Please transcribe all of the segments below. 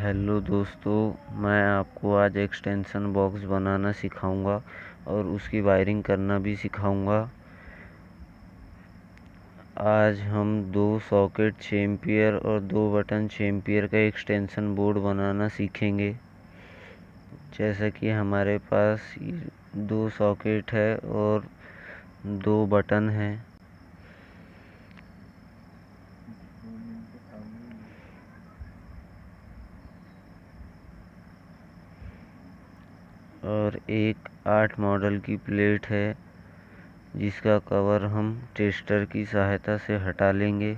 Hello दोस्तों, मैं आपको आज एक्सटेंशन बॉक्स बनाना सिखाऊंगा और उसकी वायरिंग करना भी सिखाऊंगा। आज हम 2 सॉकेट 6 एम्पियर और 2 बटन 6 एम्पियर का एक्सटेंशन बोर्ड बनाना सीखेंगे। जैसा कि हमारे पास 2 सॉकेट है और 2 बटन हैं। और एक 8 मॉडल की प्लेट है जिसका कवर हम टेस्टर की सहायता से हटा लेंगे।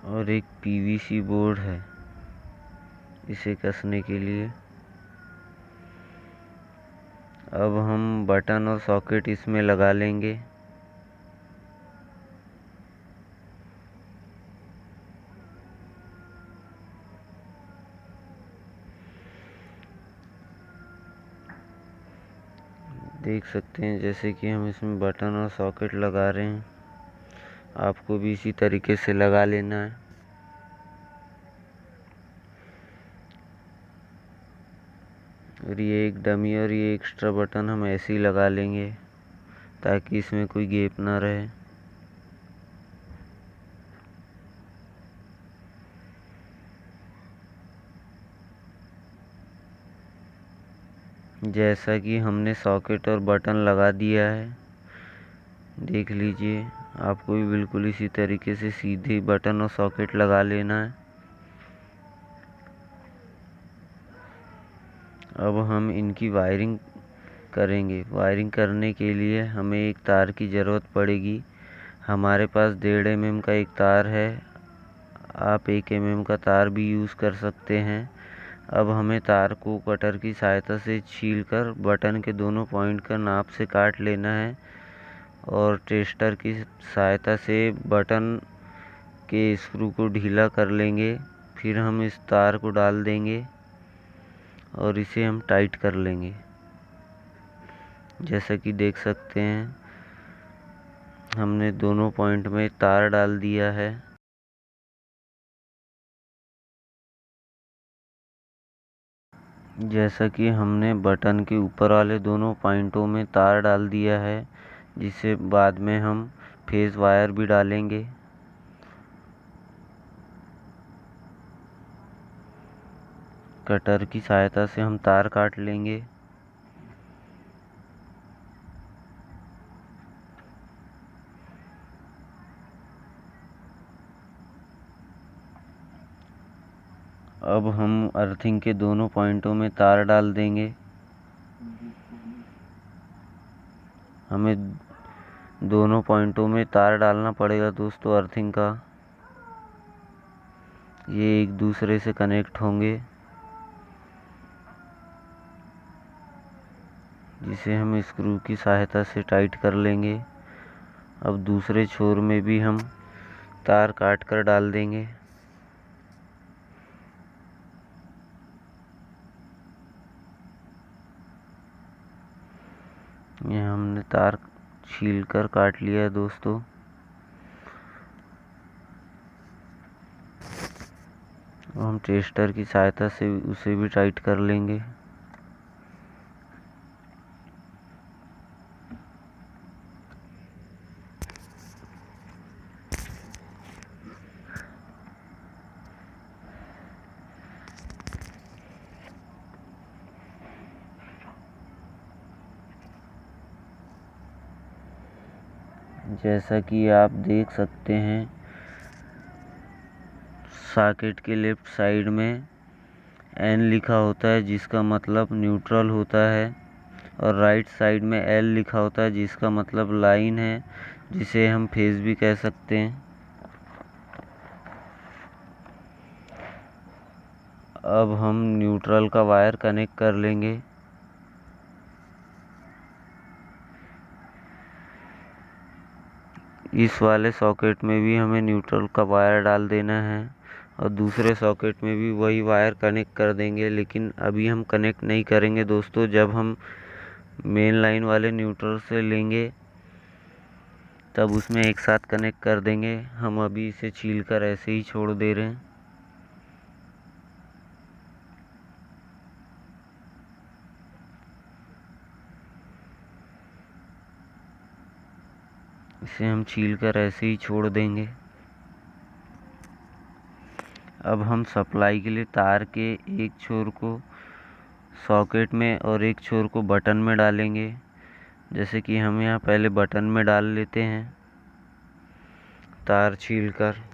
और एक पीवीसी बोर्ड है इसे कसने के लिए। अब हम बटन और सॉकेट इसमें लगा लेंगे। देख सकते हैं जैसे कि हम इसमें बटन और सॉकेट लगा रहे हैं, आपको भी इसी तरीके से लगा लेना है। और ये एक डमी और ये एक्स्ट्रा बटन हम ऐसे ही लगा लेंगे ताकि इसमें कोई गैप ना रहे। जैसा कि हमने सॉकेट और बटन लगा दिया है, देख लीजिए आपको भी बिल्कुल इसी तरीके से सीधे बटन और सॉकेट लगा लेना है। अब हम इनकी वायरिंग करेंगे। वायरिंग करने के लिए हमें एक तार की ज़रूरत पड़ेगी। हमारे पास 1.5 mm का एक तार है, आप 1 mm का तार भी यूज़ कर सकते हैं। अब हमें तार को कटर की सहायता से छीलकर बटन के दोनों पॉइंट का नाप से काट लेना है और टेस्टर की सहायता से बटन के स्क्रू को ढीला कर लेंगे। फिर हम इस तार को डाल देंगे और इसे हम टाइट कर लेंगे। जैसा कि देख सकते हैं हमने दोनों पॉइंट में तार डाल दिया है। जैसा कि हमने बटन के ऊपर वाले दोनों पॉइंटों में तार डाल दिया है, जिसे बाद में हम फेस वायर भी डालेंगे। कटर की सहायता से हम तार काट लेंगे। अब हम अर्थिंग के दोनों पॉइंटों में तार डाल देंगे। हमें दोनों पॉइंटों में तार डालना पड़ेगा दोस्तों अर्थिंग का। ये एक दूसरे से कनेक्ट होंगे, जिसे हम स्क्रू की सहायता से टाइट कर लेंगे। अब दूसरे छोर में भी हम तार काट कर डाल देंगे। ये हमने तार छील कर काट लिया है दोस्तों। हम टेस्टर की सहायता से उसे भी टाइट कर लेंगे। जैसा कि आप देख सकते हैं सॉकेट के लेफ्ट साइड में N लिखा होता है जिसका मतलब न्यूट्रल होता है, और राइट साइड में L लिखा होता है जिसका मतलब लाइन है, जिसे हम फेज भी कह सकते हैं। अब हम न्यूट्रल का वायर कनेक्ट कर लेंगे। इस वाले सॉकेट में भी हमें न्यूट्रल का वायर डाल देना है और दूसरे सॉकेट में भी वही वायर कनेक्ट कर देंगे, लेकिन अभी हम कनेक्ट नहीं करेंगे दोस्तों। जब हम मेन लाइन वाले न्यूट्रल से लेंगे, तब उसमें एक साथ कनेक्ट कर देंगे। हम अभी इसे छील कर ऐसे ही छोड़ दे रहे हैं। इसे हम छील कर ऐसे ही छोड़ देंगे। अब हम सप्लाई के लिए तार के एक छोर को सॉकेट में और एक छोर को बटन में डालेंगे। जैसे कि हम यहाँ पहले बटन में डाल लेते हैं तार छील कर।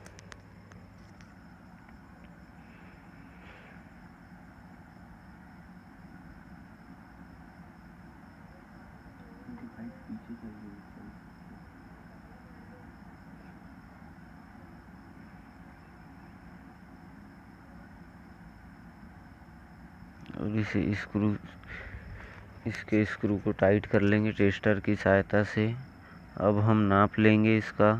और इसके स्क्रू को टाइट कर लेंगे टेस्टर की सहायता से। अब हम नाप लेंगे इसका।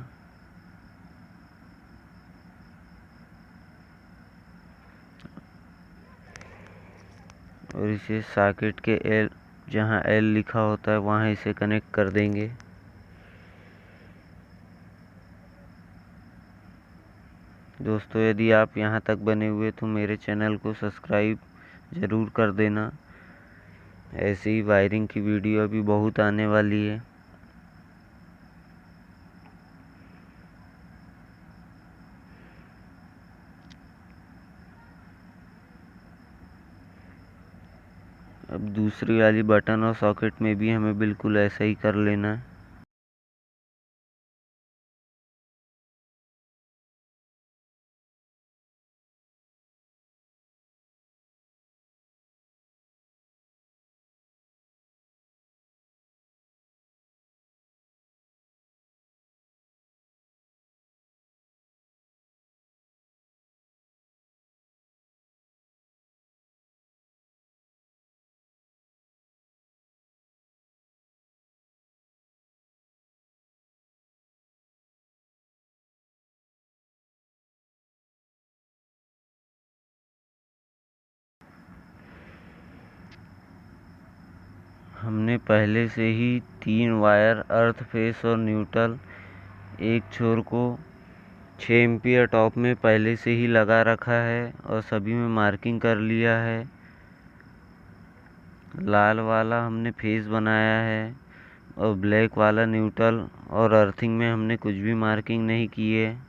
और इसे सॉकेट के एल, जहाँ एल लिखा होता है वहाँ इसे कनेक्ट कर देंगे। दोस्तों, यदि आप यहाँ तक बने हुए तो मेरे चैनल को सब्सक्राइब ज़रूर कर देना। ऐसे ही वायरिंग की वीडियो अभी बहुत आने वाली है। अब दूसरी वाली बटन और सॉकेट में भी हमें बिल्कुल ऐसा ही कर लेना है। हमने पहले से ही 3 वायर अर्थ, फेस और न्यूट्रल एक छोर को 6 एम्पियर टॉप में पहले से ही लगा रखा है और सभी में मार्किंग कर लिया है। लाल वाला हमने फेस बनाया है और ब्लैक वाला न्यूट्रल, और अर्थिंग में हमने कुछ भी मार्किंग नहीं की है।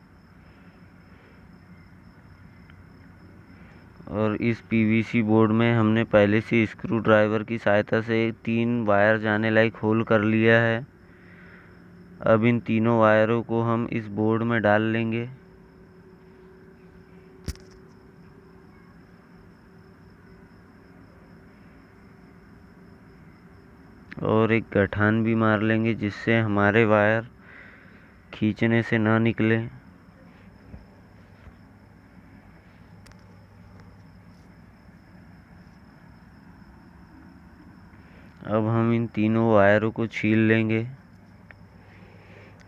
और इस पीवीसी बोर्ड में हमने पहले से स्क्रू ड्राइवर की सहायता से 3 वायर जाने लायक होल कर लिया है। अब इन तीनों वायरों को हम इस बोर्ड में डाल लेंगे और एक गठान भी मार लेंगे, जिससे हमारे वायर खींचने से ना निकले। अब हम इन तीनों वायरों को छील लेंगे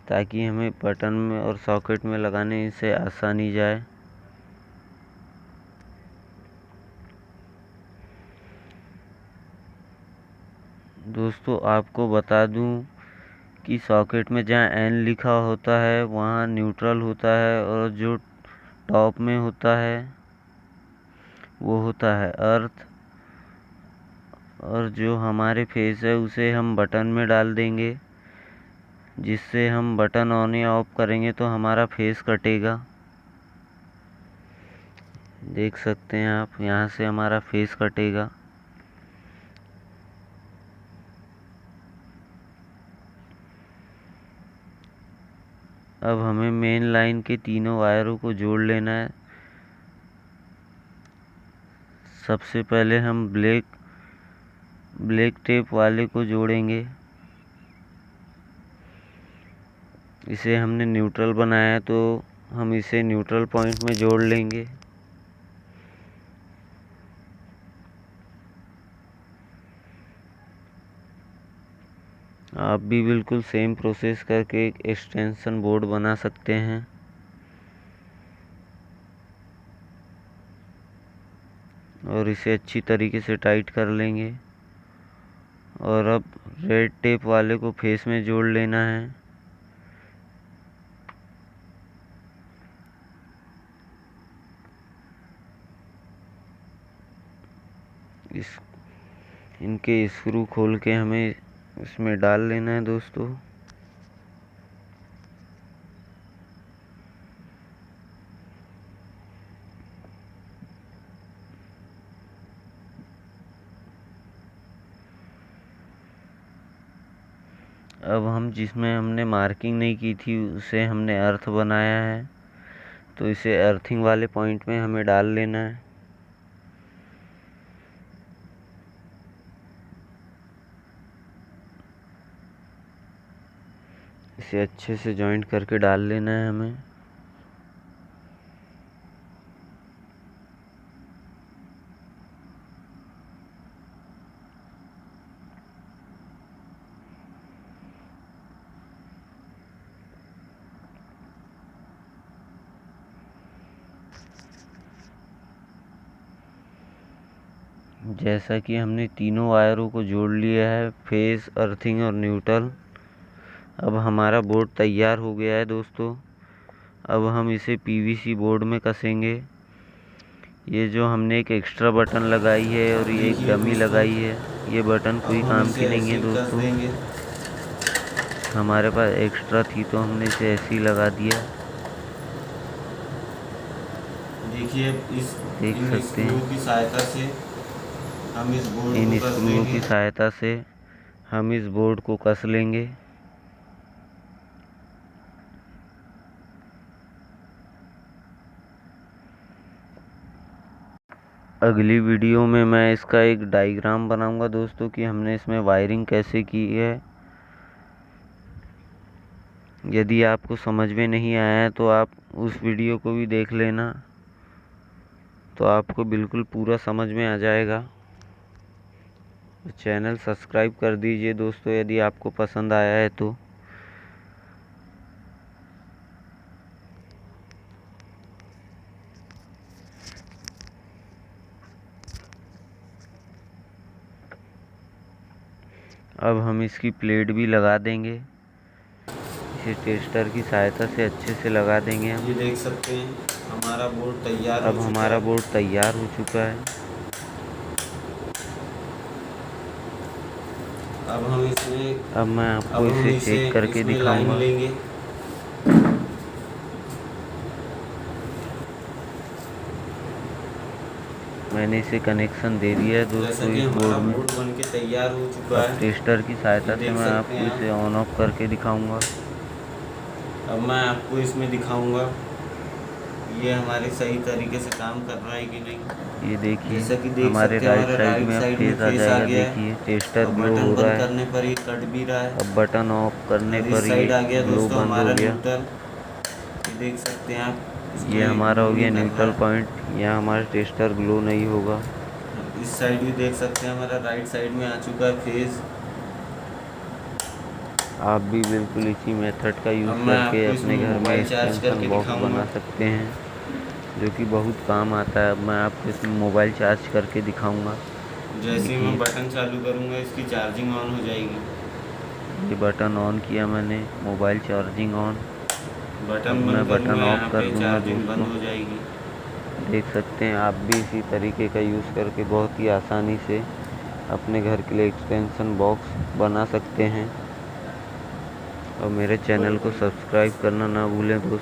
ताकि हमें बटन में और सॉकेट में लगाने से आसानी जाए। दोस्तों, आपको बता दूं कि सॉकेट में जहाँ एन लिखा होता है वहाँ न्यूट्रल होता है, और जो टॉप में होता है वो होता है अर्थ, और जो हमारे फेस है उसे हम बटन में डाल देंगे, जिससे हम बटन ऑन या ऑफ करेंगे तो हमारा फेस कटेगा। देख सकते हैं आप, यहाँ से हमारा फेस कटेगा। अब हमें मेन लाइन के तीनों वायरों को जोड़ लेना है। सबसे पहले हम ब्लैक टेप वाले को जोड़ेंगे। इसे हमने न्यूट्रल बनाया तो हम इसे न्यूट्रल पॉइंट में जोड़ लेंगे। आप भी बिल्कुल सेम प्रोसेस करके एक एक्सटेंशन बोर्ड बना सकते हैं। और इसे अच्छी तरीके से टाइट कर लेंगे और अब रेड टेप वाले को फेस में जोड़ लेना है। इनके स्क्रू खोल के हमें इसमें डाल लेना है दोस्तों। अब हम जिसमें हमने मार्किंग नहीं की थी उसे हमने अर्थ बनाया है, तो इसे अर्थिंग वाले पॉइंट में हमें डाल लेना है। इसे अच्छे से जॉइंट करके डाल लेना है हमें। जैसा कि हमने तीनों वायरों को जोड़ लिया है, फेस, अर्थिंग और न्यूट्रल। अब हमारा बोर्ड तैयार हो गया है दोस्तों। अब हम इसे पीवीसी बोर्ड में कसेंगे। ये जो हमने एक एक्स्ट्रा बटन लगाई है और ये एक डमी लगाई है, ये बटन कोई काम की नहीं है दोस्तों। हमारे पास एक्स्ट्रा थी तो हमने इसे ऐसे ही लगा दिया। देखिए देख सकते हैं की सहायता से हम इस बोर्ड इन स्क्रूओं की सहायता से हम इस बोर्ड को कस लेंगे। अगली वीडियो में मैं इसका एक डायग्राम बनाऊंगा दोस्तों कि हमने इसमें वायरिंग कैसे की है। यदि आपको समझ में नहीं आया है तो आप उस वीडियो को भी देख लेना, तो आपको बिल्कुल पूरा समझ में आ जाएगा। चैनल सब्सक्राइब कर दीजिए दोस्तों यदि आपको पसंद आया है तो। अब हम इसकी प्लेट भी लगा देंगे। इसे टेस्टर की सहायता से अच्छे से लगा देंगे हम। ये देख सकते हैं हमारा बोर्ड तैयार अब हमारा बोर्ड तैयार हो चुका है। अब हम इसमें अब मैं आपको इसे चेक करके दिखाऊंगा। मैंने इसे कनेक्शन दे दिया है दोस्तों इस बोर्ड में। बन के तैयार हो चुका है। टेस्टर की सहायता से मैं आपको इसे ऑन ऑफ करके दिखाऊंगा। अब मैं आपको इसमें दिखाऊंगा ये हमारे सही तरीके से काम कर रहा है कि नहीं। ये देखिए हमारे राइट साइड में अब फेस आ जाएगा। देखिए टेस्टर ग्लो हो रहा है। करने पर ही कट भी रहा है। अब बटन ऑफ करने पर ये ग्लो बंद हो गया। ये देख सकते हैं आप। ये हमारा हो गया न्यूट्रल पॉइंट। यहाँ हमारा टेस्टर ग्लो नहीं होगा। इस साइड भी देख सकते हैं हमारा राइट साइड में आ चुका है फेस। आप भी बिल्कुल इसी मेथड का यूज़ करके अपने घर में एक्सटेंशन बॉक्स बना सकते हैं, जो कि बहुत काम आता है। अब मैं आपको इसमें मोबाइल चार्ज करके दिखाऊंगा। जैसे ही मैं बटन चालू करूंगा इसकी चार्जिंग ऑन हो जाएगी। ये बटन ऑन किया मैंने, मोबाइल चार्जिंग ऑन। मैं बटन ऑफ कर दूंगा बंद हो जाएगी। देख सकते हैं आप भी इसी तरीके का यूज़ करके बहुत ही आसानी से अपने घर के लिए एक्सटेंशन बॉक्स बना सकते हैं। और मेरे चैनल को सब्सक्राइब करना ना भूलें दोस्तों।